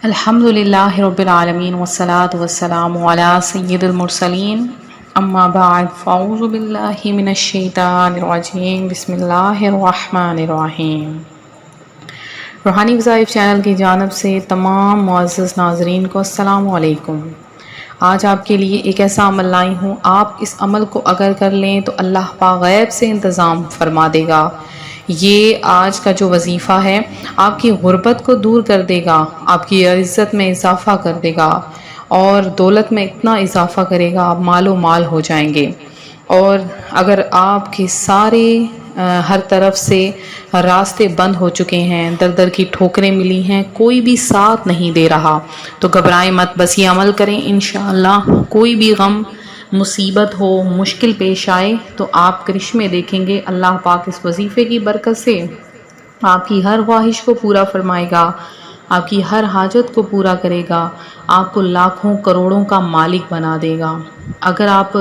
الحمدللہ رب العالمین والصلاة والسلام علی سید المرسلین اما بعد فاعوذ باللہ من الشیطان الرجیم بسم اللہ الرحمن الرحیم۔ روحانی وظائف چینل کی جانب سے تمام معزز ناظرین کو السلام علیکم۔ آج آپ کے لیے ایک ایسا عمل لائی ہوں، آپ اس عمل کو اگر کر لیں تو اللہ پاک غیب سے انتظام فرما دے گا۔ یہ آج کا جو وظیفہ ہے آپ کی غربت کو دور کر دے گا، آپ کی عزت میں اضافہ کر دے گا اور دولت میں اتنا اضافہ کرے گا، آپ مال و مال ہو جائیں گے۔ اور اگر آپ کے سارے ہر طرف سے راستے بند ہو چکے ہیں، در در کی ٹھوکریں ملی ہیں، کوئی بھی ساتھ نہیں دے رہا، تو گھبرائیں مت، بس یہ عمل کریں، انشاءاللہ کوئی بھی غم مصیبت ہو، مشکل پیش آئے تو آپ کرشمے دیکھیں گے۔ اللہ پاک اس وظیفے کی برکت سے آپ کی ہر خواہش کو پورا فرمائے گا، آپ کی ہر حاجت کو پورا کرے گا، آپ کو لاکھوں کروڑوں کا مالک بنا دے گا۔ اگر آپ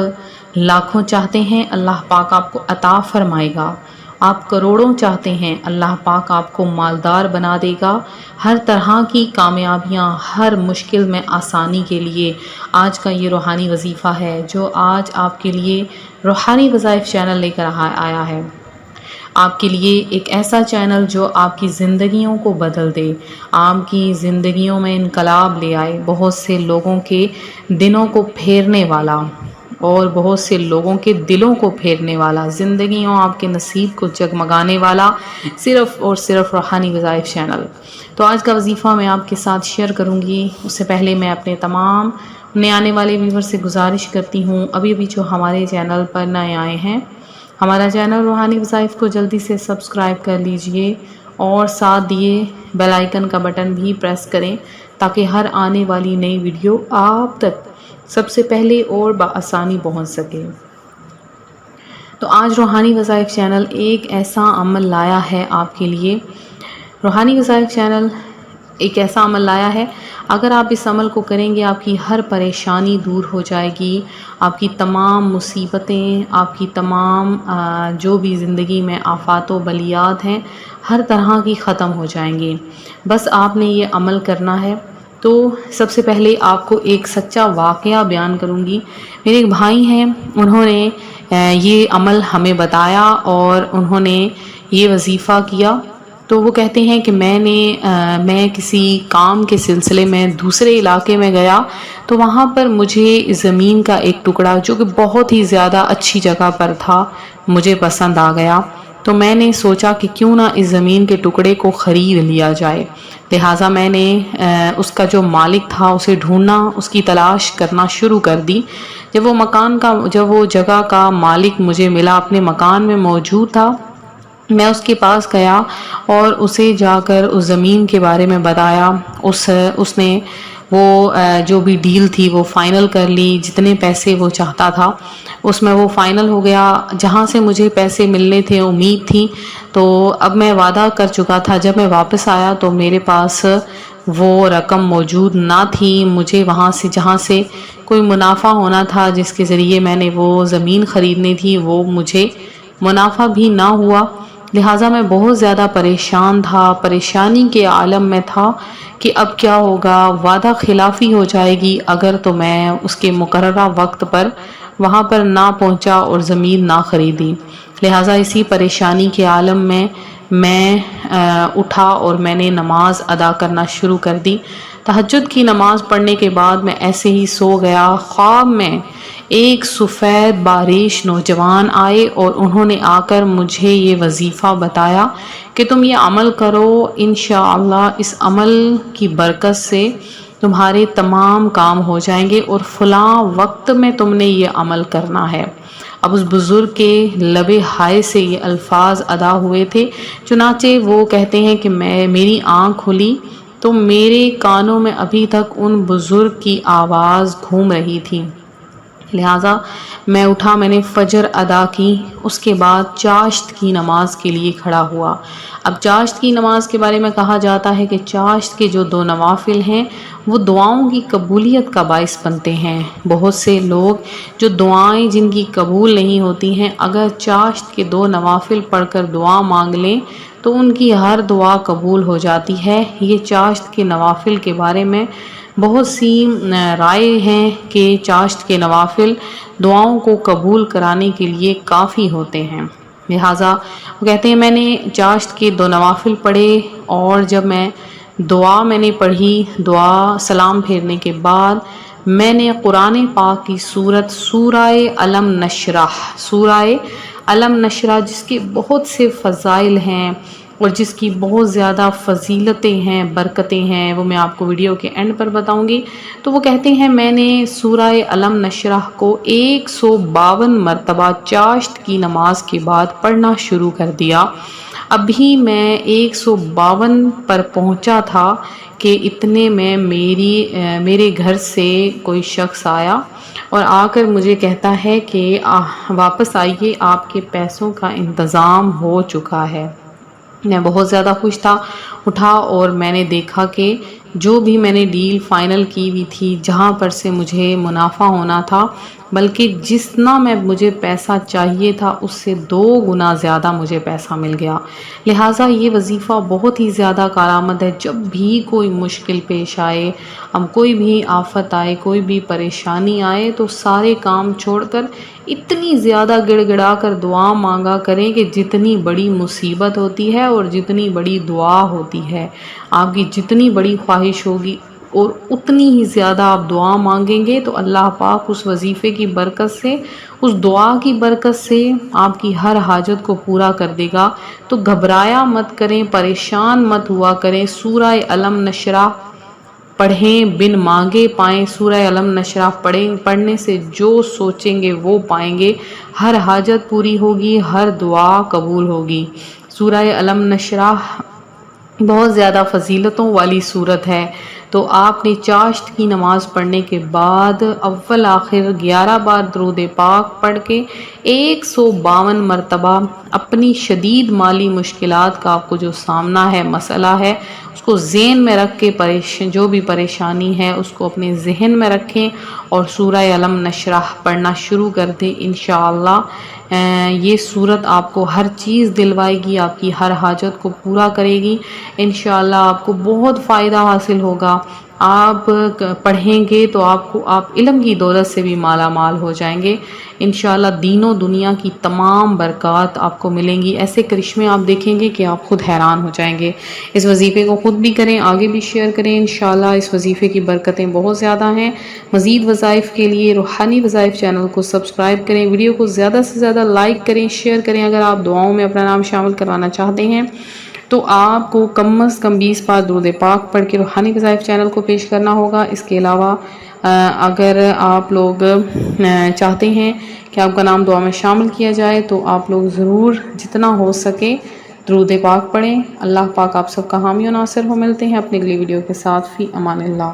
لاکھوں چاہتے ہیں اللہ پاک آپ کو عطا فرمائے گا، آپ کروڑوں چاہتے ہیں اللہ پاک آپ کو مالدار بنا دے گا۔ ہر طرح کی کامیابیاں، ہر مشکل میں آسانی کے لیے آج کا یہ روحانی وظیفہ ہے جو آج آپ کے لیے روحانی وظائف چینل لے کر آیا ہے۔ آپ کے لیے ایک ایسا چینل جو آپ کی زندگیوں کو بدل دے، آپ کی زندگیوں میں انقلاب لے آئے، بہت سے لوگوں کے دنوں کو پھیرنے والا اور بہت سے لوگوں کے دلوں کو پھیرنے والا، زندگیوں آپ کے نصیب کو جگمگانے والا صرف اور صرف روحانی وظائف چینل۔ تو آج کا وظیفہ میں آپ کے ساتھ شیئر کروں گی، اس سے پہلے میں اپنے تمام نئے آنے والے ویور سے گزارش کرتی ہوں، ابھی جو ہمارے چینل پر نئے آئے ہیں، ہمارا چینل روحانی وظائف کو جلدی سے سبسکرائب کر لیجئے اور ساتھ دیے بیل آئیکن کا بٹن بھی پریس کریں تاکہ ہر آنے والی نئی ویڈیو آپ تک سب سے پہلے اور بآسانی پہنچ سکے۔ تو آج روحانی وظائف چینل ایک ایسا عمل لایا ہے آپ کے لیے۔ روحانی وظائف چینل ایک ایسا عمل لایا ہے، اگر آپ اس عمل کو کریں گے آپ کی ہر پریشانی دور ہو جائے گی، آپ کی تمام مصیبتیں، آپ کی تمام جو بھی زندگی میں آفات و بلیات ہیں ہر طرح کی ختم ہو جائیں گی۔ بس آپ نے یہ عمل کرنا ہے۔ تو سب سے پہلے آپ کو ایک سچا واقعہ بیان کروں گی۔ میرے ایک بھائی ہیں، انہوں نے یہ عمل ہمیں بتایا اور انہوں نے یہ وظیفہ کیا۔ تو وہ کہتے ہیں کہ میں کسی کام کے سلسلے میں دوسرے علاقے میں گیا تو وہاں پر مجھے زمین کا ایک ٹکڑا جو کہ بہت ہی زیادہ اچھی جگہ پر تھا مجھے پسند آ گیا، تو میں نے سوچا کہ کیوں نہ اس زمین کے ٹکڑے کو خرید لیا جائے۔ لہٰذا میں نے اس کا جو مالک تھا اسے ڈھونڈنا، اس کی تلاش کرنا شروع کر دی۔ جب وہ جگہ کا مالک مجھے ملا، اپنے مکان میں موجود تھا، میں اس کے پاس گیا اور اسے جا کر اس زمین کے بارے میں بتایا۔ اس نے وہ جو بھی ڈیل تھی وہ فائنل کر لی، جتنے پیسے وہ چاہتا تھا اس میں وہ فائنل ہو گیا۔ جہاں سے مجھے پیسے ملنے تھے، امید تھی، تو اب میں وعدہ کر چکا تھا، جب میں واپس آیا تو میرے پاس وہ رقم موجود نہ تھی۔ مجھے وہاں سے جہاں سے کوئی منافع ہونا تھا، جس کے ذریعے میں نے وہ زمین خریدنی تھی، وہ مجھے منافع بھی نہ ہوا۔ لہٰذا میں بہت زیادہ پریشان تھا، پریشانی کے عالم میں تھا کہ اب کیا ہوگا، وعدہ خلافی ہو جائے گی اگر تو میں اس کے مقررہ وقت پر وہاں پر نہ پہنچا اور زمین نہ خریدی۔ لہٰذا اسی پریشانی کے عالم میں اٹھا اور میں نے نماز ادا کرنا شروع کر دی۔ تہجد کی نماز پڑھنے کے بعد میں ایسے ہی سو گیا۔ خواب میں ایک سفید باریش نوجوان آئے اور انہوں نے آ کر مجھے یہ وظیفہ بتایا کہ تم یہ عمل کرو، انشاءاللہ اس عمل کی برکت سے تمہارے تمام کام ہو جائیں گے اور فلاں وقت میں تم نے یہ عمل کرنا ہے۔ اب اس بزرگ کے لبِ ہائے سے یہ الفاظ ادا ہوئے تھے، چنانچہ وہ کہتے ہیں کہ میری آنکھ کھلی تو میرے کانوں میں ابھی تک ان بزرگ کی آواز گھوم رہی تھی۔ لہٰذا میں اٹھا، میں نے فجر ادا کی، اس کے بعد چاشت کی نماز کے لیے کھڑا ہوا۔ اب چاشت کی نماز کے بارے میں کہا جاتا ہے کہ چاشت کے جو 2 نوافل ہیں وہ دعاؤں کی قبولیت کا باعث بنتے ہیں۔ بہت سے لوگ جو دعائیں جن کی قبول نہیں ہوتی ہیں، اگر چاشت کے 2 نوافل پڑھ کر دعا مانگ لیں تو ان کی ہر دعا قبول ہو جاتی ہے۔ یہ چاشت کے نوافل کے بارے میں بہت سی رائے ہیں کہ چاشت کے نوافل دعاؤں کو قبول کرانے کے لیے کافی ہوتے ہیں۔ لہٰذا وہ کہتے ہیں میں نے چاشت کے 2 نوافل پڑھے، اور جب میں نے پڑھی، دعا سلام پھیرنے کے بعد میں نے قرآن پاک کی سورہ علم نشرح جس کے بہت سے فضائل ہیں اور جس کی بہت زیادہ فضیلتیں ہیں، برکتیں ہیں، وہ میں آپ کو ویڈیو کے اینڈ پر بتاؤں گی۔ تو وہ کہتے ہیں میں نے سورہ علم نشرح کو 152 مرتبہ چاشت کی نماز کے بعد پڑھنا شروع کر دیا۔ ابھی میں 152 پر پہنچا تھا کہ اتنے میں میرے گھر سے کوئی شخص آیا اور آ کر مجھے کہتا ہے کہ واپس آئیے، آپ کے پیسوں کا انتظام ہو چکا ہے۔ میں بہت زیادہ خوش تھا، اٹھا اور میں نے دیکھا کہ جو بھی میں نے ڈیل فائنل کی ہوئی تھی، جہاں پر سے مجھے منافع ہونا تھا، بلکہ جتنا مجھے پیسہ چاہیے تھا اس سے 2 گنا زیادہ مجھے پیسہ مل گیا۔ لہٰذا یہ وظیفہ بہت ہی زیادہ کارآمد ہے۔ جب بھی کوئی مشکل پیش آئے، کوئی بھی آفت آئے، کوئی بھی پریشانی آئے، تو سارے کام چھوڑ کر اتنی زیادہ گڑ گڑا کر دعا مانگا کریں کہ جتنی بڑی مصیبت ہوتی ہے اور جتنی بڑی دعا ہوتی ہے، آپ کی جتنی بڑی خواہش ہوگی اور اتنی ہی زیادہ آپ دعا مانگیں گے تو اللہ پاک اس وظیفے کی برکت سے، اس دعا کی برکت سے آپ کی ہر حاجت کو پورا کر دے گا۔ تو گھبرایا مت کریں، پریشان مت ہوا کریں، سورہ علم نشرح پڑھیں، بن مانگے پائیں۔ سورہ علم نشرح پڑھنے سے جو سوچیں گے وہ پائیں گے، ہر حاجت پوری ہوگی، ہر دعا قبول ہوگی۔ سورہ علم نشرح بہت زیادہ فضیلتوں والی سورت ہے۔ تو آپ نے چاشت کی نماز پڑھنے کے بعد اول آخر 11 بار درود پاک پڑھ کے 152 مرتبہ اپنی شدید مالی مشکلات کا آپ کو جو سامنا ہے، مسئلہ ہے، اس کو ذہن میں رکھ کے جو بھی پریشانی ہے اس کو اپنے ذہن میں رکھیں اور سورہ علم نشرح پڑھنا شروع کر دیں۔ انشاءاللہ یہ سورت آپ کو ہر چیز دلوائے گی، آپ کی ہر حاجت کو پورا کرے گی۔ انشاءاللہ آپ کو بہت فائدہ حاصل ہوگا۔ آپ پڑھیں گے تو آپ علم کی دولت سے بھی مالا مال ہو جائیں گے۔ انشاءاللہ دین و دنیا کی تمام برکات آپ کو ملیں گی، ایسے کرشمے آپ دیکھیں گے کہ آپ خود حیران ہو جائیں گے۔ اس وظیفے کو خود بھی کریں، آگے بھی شیئر کریں۔ انشاءاللہ اس وظیفے کی برکتیں بہت زیادہ ہیں۔ مزید وظائف کے لیے روحانی وظائف چینل کو سبسکرائب کریں، ویڈیو کو زیادہ سے زیادہ لائک کریں، شیئر کریں۔ اگر آپ دعاؤں میں اپنا نام شامل کروانا چاہتے ہیں تو آپ کو کم از کم 20 بار درود پاک پڑھ کے روحانی وظائف چینل کو پیش کرنا ہوگا۔ اس کے علاوہ اگر آپ لوگ چاہتے ہیں کہ آپ کا نام دعا میں شامل کیا جائے تو آپ لوگ ضرور جتنا ہو سکے درود پاک پڑھیں۔ اللہ پاک آپ سب کا حامی و ناصر ہو۔ ملتے ہیں اپنی اگلی ویڈیو کے ساتھ، فی امان اللہ۔